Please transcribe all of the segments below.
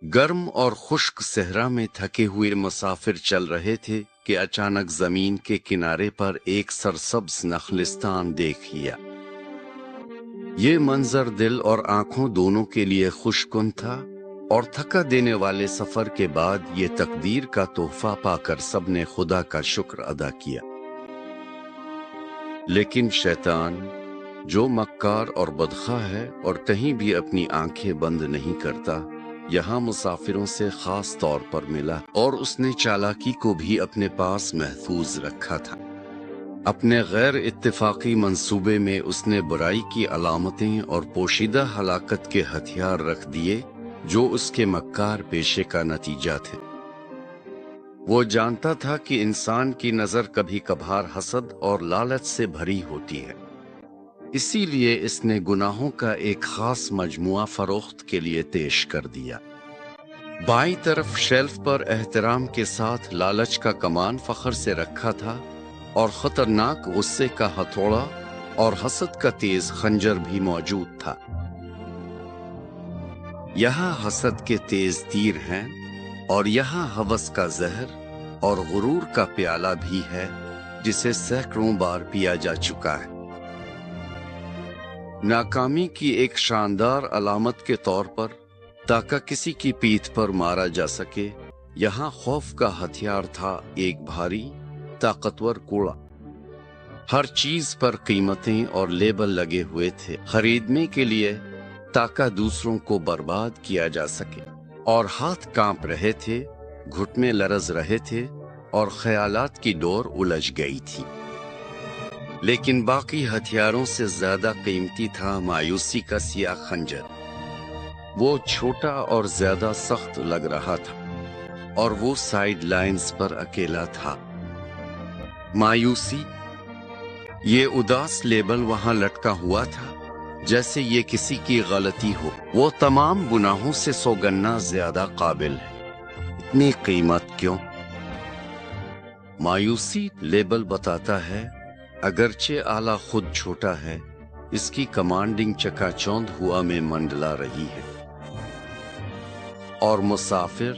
गर्म और खुश्क सहरा में थके हुए मुसाफिर चल रहे थे कि अचानक जमीन के किनारे पर एक सरसब्ज नखलिस्तान देख लिया। ये मंजर दिल और आंखों दोनों के लिए खुशकुन था और थका देने वाले सफर के बाद ये तकदीर का तोहफा पाकर सबने खुदा का शुक्र अदा किया। लेकिन शैतान, जो मक्कार और बदखा है और कहीं भी अपनी आंखें बंद नहीं करता, यहाँ मुसाफिरों से खास तौर पर मिला और उसने चालाकी को भी अपने पास महफूज रखा था। अपने गैर इत्तेफाकी मंसूबे में उसने बुराई की अलामतें और पोशीदा हलाकत के हथियार रख दिए जो उसके मक्कार पेशे का नतीजा थे। वो जानता था कि इंसान की नजर कभी कभार हसद और लालच से भरी होती है, इसीलिए इसने गुनाहों का एक खास मजमुआ फरोख्त के लिए पेश कर दिया। बाईं तरफ शेल्फ पर एहतराम के साथ लालच का कमान फख्र से रखा था और खतरनाक गुस्से का हथौड़ा और हसद का तेज खंजर भी मौजूद था। यहाँ हसद के तेज तीर हैं और यहाँ हवस का जहर और गुरूर का प्याला भी है जिसे सैकड़ों बार पिया जा चुका है। नाकामी की एक शानदार अलामत के तौर पर ताकि किसी की पीठ पर मारा जा सके, यहाँ खौफ का हथियार था एक भारी ताकतवर कूड़ा। हर चीज पर कीमतें और लेबल लगे हुए थे खरीदने के लिए ताकि दूसरों को बर्बाद किया जा सके, और हाथ कांप रहे थे, घुटने लरज रहे थे और ख्यालात की डोर उलझ गई थी। लेकिन बाकी हथियारों से ज्यादा कीमती था मायूसी का सियाह खंजर। वो छोटा और ज्यादा सख्त लग रहा था और वो साइड लाइंस पर अकेला था। मायूसी, ये उदास लेबल वहां लटका हुआ था जैसे ये किसी की गलती हो। वो तमाम गुनाहों से सौगन्ना ज्यादा काबिल है, इतनी कीमत क्यों? मायूसी लेबल बताता है, अगरचे आला खुद छोटा है, इसकी कमांडिंग चकाचौंध हुआ में मंडला रही है। और मुसाफिर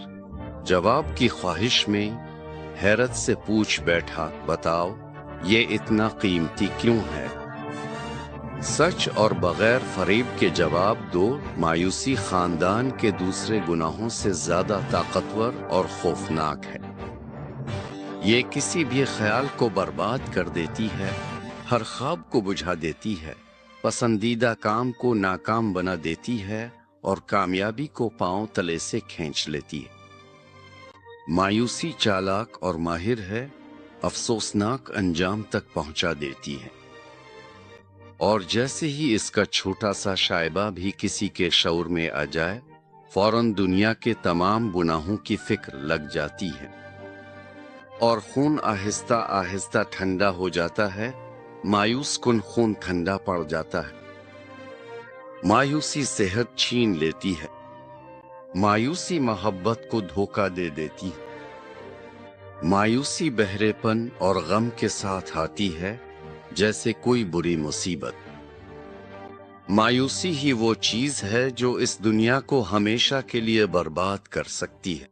जवाब की ख्वाहिश में हैरत से पूछ बैठा, बताओ ये इतना कीमती क्यों है? सच और बगैर फरेब के जवाब दो। मायूसी खानदान के दूसरे गुनाहों से ज्यादा ताकतवर और खौफनाक है। ये किसी भी ख्याल को बर्बाद कर देती है, हर ख्वाब को बुझा देती है, पसंदीदा काम को नाकाम बना देती है और कामयाबी को पांव तले से खींच लेती है। मायूसी चालाक और माहिर है, अफसोसनाक अंजाम तक पहुंचा देती है। और जैसे ही इसका छोटा सा शायबा भी किसी के शऊर में आ जाए, फौरन दुनिया के तमाम गुनाहों की फिक्र लग जाती है और खून आहिस्ता आहिस्ता ठंडा हो जाता है। मायूस कुन खून ठंडा पड़ जाता है। मायूसी सेहत छीन लेती है। मायूसी मोहब्बत को धोखा दे देती है। मायूसी बहरेपन और गम के साथ आती है जैसे कोई बुरी मुसीबत। मायूसी ही वो चीज है जो इस दुनिया को हमेशा के लिए बर्बाद कर सकती है।